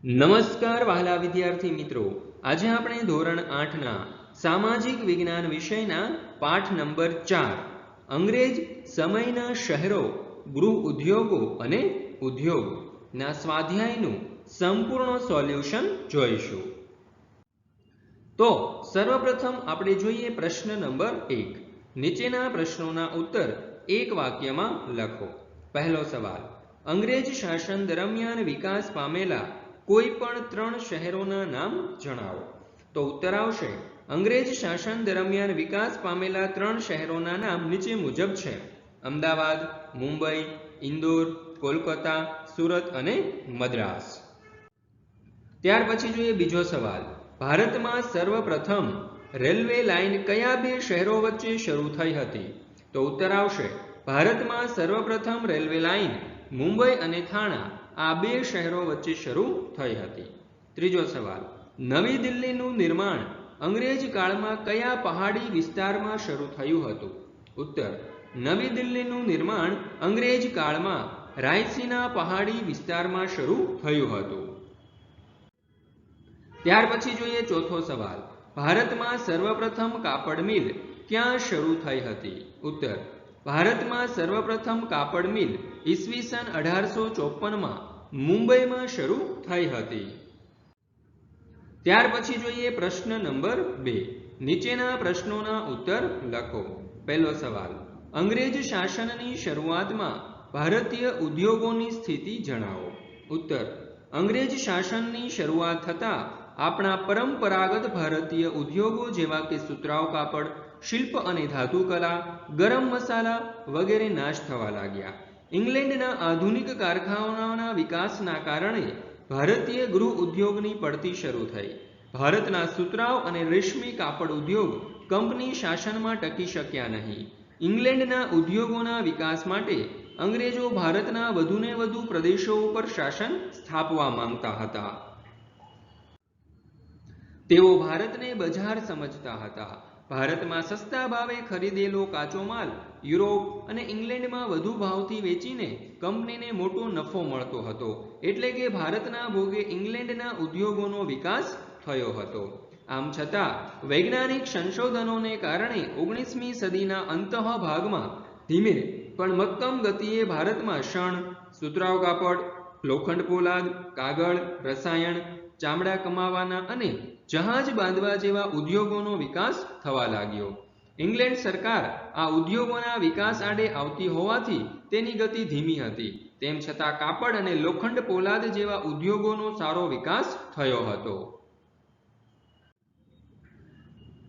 નમસ્કાર વહાલા વિદ્યાર્થી મિત્રો, આજે આપણે ધોરણ 8ના સામાજિક વિજ્ઞાન વિષયના પાઠ નંબર 4 અંગ્રેજ સમયના શહેરો, ગૃહ ઉદ્યોગો અને ઉદ્યોગના સ્વાધ્યાયનું સંપૂર્ણ સોલ્યુશન જોઈશું. તો સર્વપ્રથમ આપણે જોઈએ પ્રશ્ન નંબર 1. નીચેના પ્રશ્નોના ઉત્તર એક વાક્યમાં લખો. પહેલો સવાલ, અંગ્રેજ શાસન દરમિયાન વિકાસ પામેલા કોઈ પણ 3 શહેરોના નામ જણાવો. તો ઉત્તર આવશે, અંગ્રેજ શાસન દરમિયાન વિકાસ પામેલા 3 શહેરોના નામ નીચે મુજબ છે: અમદાવાદ, મુંબઈ, ઇન્દોર, કોલકાતા, સુરત અને મદ્રાસ. ત્યાર પછી જોઈએ બીજો સવાલ, ભારતમાં સર્વપ્રથમ રેલવે લાઇન કયા 2 શહેરો વચ્ચે શરૂ થઈ હતી? તો ઉત્તર આવશે, ભારતમાં સર્વપ્રથમ રેલવે લાઇન મુંબઈ અને થાણા આ 2 શહેરો વચ્ચે શરૂ થઈ હતી. ત્રીજો સવાલ, નવી દિલ્હીનું નિર્માણ અંગ્રેજ કાળમાં કયા પહાડી વિસ્તારમાં શરૂ થયું હતું? ઉત્તર, નવી દિલ્હીનું નિર્માણ અંગ્રેજ કાળમાં રાયસીના પહાડી વિસ્તારમાં શરૂ થયું હતું. ત્યાર પછી જોઈએ ચોથો સવાલ, ભારતમાં સર્વપ્રથમ કાપડ મિલ ક્યાં શરૂ થઈ હતી? ઉત્તર, ભારતમાં સર્વપ્રથમ કાપડ મિલ ઈસવીસન 1854માં મુંબઈમાં શરૂ થઈ હતી. ત્યાર પછી જોઈએ પ્રશ્ન નંબર 2. નીચેના પ્રશ્નોના ઉત્તર લખો. પહેલો સવાલ, અંગ્રેજ શાસનની શરૂઆતમાં ભારતીય ઉદ્યોગોની સ્થિતિ જણાવો. ઉત્તર, અંગ્રેજ શાસનની શરૂઆત થતાં આપણા પરંપરાગત ભારતીય ઉદ્યોગો જેવા કે સુતરાઉ કાપડ, શિલ્પ અને ધાતુકલા, ગરમ મસાલા વગેરે નાશ થવા લાગ્યા. ઇંગ્લેન્ડના આધુનિક કારખાનાઓના વિકાસના કારણે ભારતીય ગૃહ ઉદ્યોગની પડતી શરૂ થઈ. ભારતના સુતરાઉ અને રેશમી કાપડ ઉદ્યોગ કંપની શાસનમાં ટકી શક્યા નહીં. ઇંગ્લેન્ડના ઉદ્યોગોના વિકાસ માટે અંગ્રેજો ભારતના વધુને વધુ પ્રદેશો ઉપર શાસન સ્થાપવા માંગતા હતા. તેઓ ભારતને બજાર સમજતા હતા. ભારતમાં સસ્તા ભાવે ખરીદેલો કાચો માલ યુરોપ અને ઇંગ્લેન્ડમાં વધુ ભાવથી વેચીને કંપનીને મોટો નફો મળતો હતો. એટલે કે ભારતના ભોગે ઇંગ્લેન્ડના ઉદ્યોગોનો વિકાસ થયો હતો. આમ છતાં વૈજ્ઞાનિક સંશોધનોને કારણે 19મી સદીના અંતભાગમાં ધીમે પણ મક્કમ ગતિએ ભારતમાં શણ, સુતરાઉ કાપડ, લોખંડ પોલાદ, કાગળ, રસાયણ, ચામડા કમાવાના અને જહાજ બાંધવા જેવા ઉદ્યોગોનો વિકાસ થવા લાગ્યો. ઇંગ્લેન્ડ સરકાર આ ઉદ્યોગોના વિકાસ આડે આવતી હોવાથી તેની ગતિ ધીમી હતી. તેમ છતાં કાપડ અને લોખંડ પોલાદ જેવા ઉદ્યોગોનો સારો વિકાસ થયો હતો.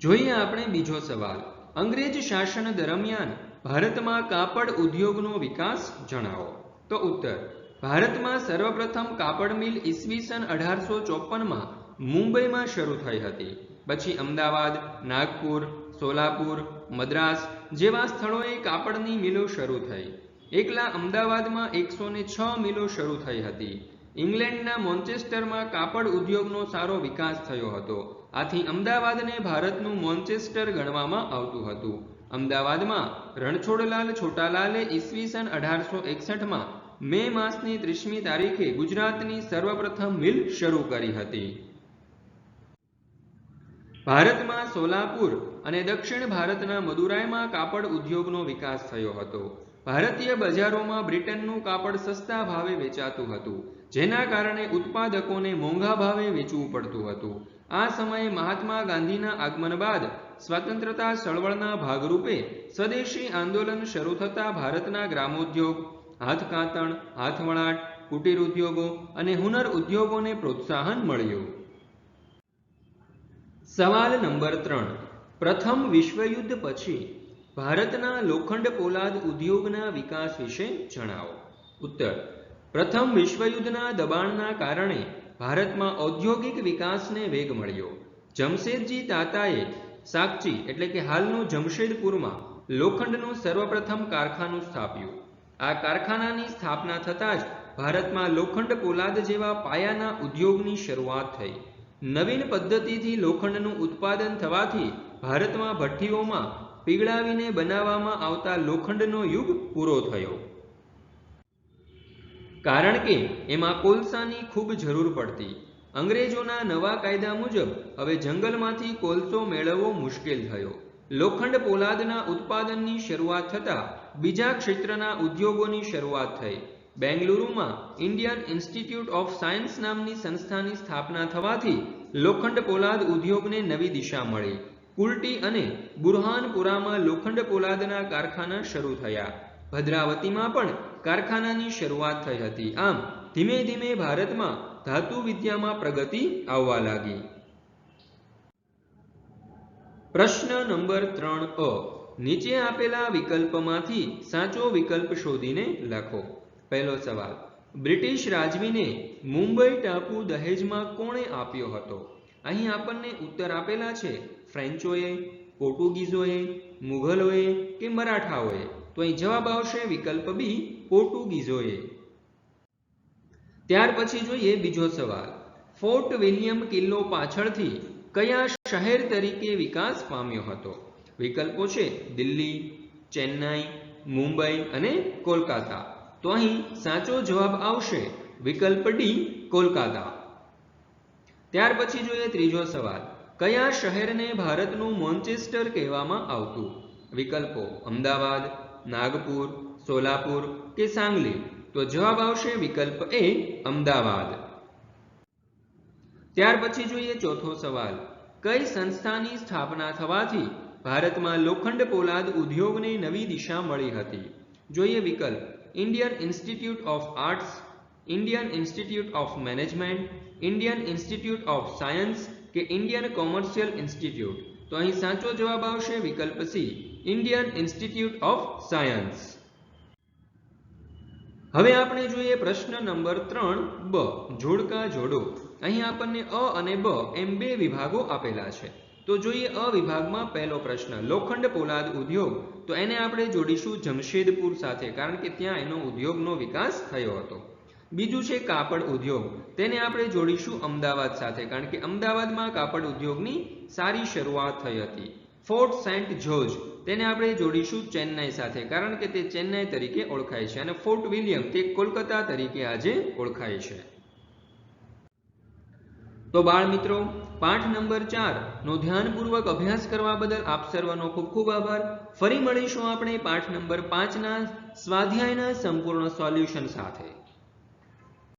જોઈએ આપણે બીજો સવાલ, અંગ્રેજ શાસન દરમિયાન ભારતમાં કાપડ ઉદ્યોગનો વિકાસ જણાવો. તો ઉત્તર, ભારતમાં સર્વપ્રથમ કાપડ મિલ ઈસવીસન 1854માં મુંબઈમાં શરૂ થઈ હતી. પછી અમદાવાદ, નાગપુર, સોલાપુર, મદ્રાસ જેવા સ્થળોએ કાપડની મિલો શરૂ થઈ. એકલા અમદાવાદમાં 106 મિલો શરૂ થઈ હતી. ઇંગ્લેન્ડના મોન્ચેસ્ટરમાં કાપડ ઉદ્યોગનો સારો વિકાસ થયો હતો. આથી અમદાવાદને ભારતનું મોન્ચેસ્ટર ગણવામાં આવતું હતું. અમદાવાદમાં રણછોડલાલ છોટાલાલે ઈસવીસન 1861માં મે માસની 30મી તારીખે ગુજરાતની સર્વપ્રથમ મિલ શરૂ કરી હતી. ભારતમાં સોલાપુર અને દક્ષિણ ભારતના મદુરાઈમાં કાપડ ઉદ્યોગનો વિકાસ થયો હતો. ભારતીય બજારોમાં બ્રિટનનું કાપડ સસ્તા ભાવે વેચાતું હતું, જેના કારણે ઉત્પાદકોને મોંઘા ભાવે વેચવું પડતું હતું. આ સમયે મહાત્મા ગાંધીના આગમન બાદ સ્વતંત્રતા ચળવળના ભાગરૂપે સ્વદેશી આંદોલન શરૂ થતાં ભારતના ગ્રામોદ્યોગ, હાથકાતણ, હાથવણાટ, કુટીર ઉદ્યોગો અને હુનર ઉદ્યોગોને પ્રોત્સાહન મળ્યું. સવાલ નંબર 3. પ્રથમ વિશ્વયુદ્ધ પછી ભારતના લોખંડ પોલાદ ઉદ્યોગના વિકાસ વિશે જણાવો. ઉત્તર, પ્રથમ વિશ્વયુદ્ધના દબાણના કારણે ભારતમાં ઔદ્યોગિક વિકાસને વેગ મળ્યો. જમશેદજી તાતાએ સાકચી એટલે કે હાલનું જમશેદપુરમાં લોખંડનું સર્વપ્રથમ કારખાનું સ્થાપ્યું. આ કારખાનાની સ્થાપના થતાં જ ભારતમાં લોખંડ પોલાદ જેવા પાયાના ઉદ્યોગની શરૂઆત થઈ. નવીન પદ્ધતિથી લોખંડનું ઉત્પાદન થવાથી ભારતમાં ભઠ્ઠીઓમાં પીગળાવીને બનાવવામાં આવતા લોખંડનો યુગ પૂરો થયો. કારણ કે એમાં કોલસાની ખૂબ જરૂર પડતી. અંગ્રેજોના નવા કાયદા મુજબ હવે જંગલમાંથી કોલસો મેળવવો મુશ્કેલ થયો. લોખંડ પોલાદના ઉત્પાદનની શરૂઆત થતાં બીજા ક્ષેત્રના ઉદ્યોગોની શરૂઆત થઈ. બેંગલુરુમાં ઇન્ડિયન ઇન્સ્ટિટ્યૂટ ઓફ સાયન્સ નામની સંસ્થાની સ્થાપના થવાથી લોખંડ પોલાદ ઉદ્યોગને નવી દિશા મળી. કુલ્ટી અને બુરહાનપુરામાં લોખંડ પોલાદના કારખાના શરૂ થયા. ભદ્રાવતીમાં પણ કારખાનાની શરૂઆત થઈ હતી. આમ ધીમે ધીમે ભારતમાં ધાતુ વિદ્યામાં પ્રગતિ આવવા લાગી. પ્રશ્ન નંબર 3 અ. નીચે આપેલા વિકલ્પમાંથી સાચો વિકલ્પ શોધીને લખો. પહેલો સવાલ, બ્રિટિશ રાજવીને મુંબઈ ટાપુ દહેજમાં કોણે આપ્યો હતો? અહીં આપણને ઉત્તર આપેલા છે ફ્રેન્ચોએ, પોર્ટુગીઝોએ, મુઘલોએ કે મરાઠાઓએ. તો અહીં જવાબ આવશે વિકલ્પ બી, પોર્ટુગીઝોએ. ત્યાર પછી જોઈએ બીજો સવાલ, ફોર્ટ વિલિયમ કિલ્લો પાછળથી કયા શહેર તરીકે વિકાસ પામ્યો હતો? વિકલ્પો છે દિલ્હી, ચેન્નાઈ, મુંબઈ અને કોલકાતા. તો અહીં સાચો જવાબ આવશે વિકલ્પ ડી, કોલકાતા. ત્યાર પછી જોઈએ ત્રીજો સવાલ, કયા શહેરને ભારતનું મોન્ચેસ્ટર કહેવામાં આવતું? વિકલ્પો અમદાવાદ, નાગપુર, સોલાપુર કે સાંગલી. તો જવાબ આવશે વિકલ્પ એ, અમદાવાદ. ત્યાર પછી જોઈએ ચોથો સવાલ, કઈ સંસ્થાની સ્થાપના થવાથી ભારતમાં લોખંડ પોલાદ ઉદ્યોગને નવી દિશા મળી હતી? જોઈએ વિકલ્પ Indian institute of arts, Indian institute of management, Indian institute of science કે ઇન્ડિયન કોમર્શિયલ ઇન્સ્ટિટ્યૂટ. તો અહીં સાચો જવાબ આવશે વિકલ્પ C, Indian institute of science. હવે આપણે જોઈએ પ્રશ્ન નંબર 3 બ, જોડકા જોડો. અહીં આપણને અ અને બ એમ બે વિભાગો આપેલા છે. તો જોઈએ અ વિભાગમાં પહેલો પ્રશ્ન, લોખંડ પોલાદ ઉદ્યોગ. તો એને આપણે જોડીશું જમશેદપુર સાથે, કારણ કે ત્યાં એનો ઉદ્યોગનો વિકાસ થયો હતો. બીજું છે કાપડ ઉદ્યોગ, તેને આપણે જોડીશું અમદાવાદ સાથે, કારણ કે અમદાવાદમાં કાપડ ઉદ્યોગની સારી શરૂઆત થઈ હતી. ફોર્ટ સેન્ટ જ્યોર્જ, તેને આપણે જોડીશું ચેન્નાઈ સાથે, કારણ કે તે ચેન્નાઈ તરીકે ઓળખાય છે. અને ફોર્ટ વિલિયમ તે કોલકાતા તરીકે આજે ઓળખાય છે. તો બાળ મિત્રો, પાઠ નંબર 4 નો ધ્યાનપૂર્વક અભ્યાસ કરવા બદલ આપ સર્વનો ખૂબ ખૂબ આભાર. ફરી મળીશું આપણે પાઠ નંબર 5 ના સ્વાધ્યાયના સંપૂર્ણ સોલ્યુશન સાથે.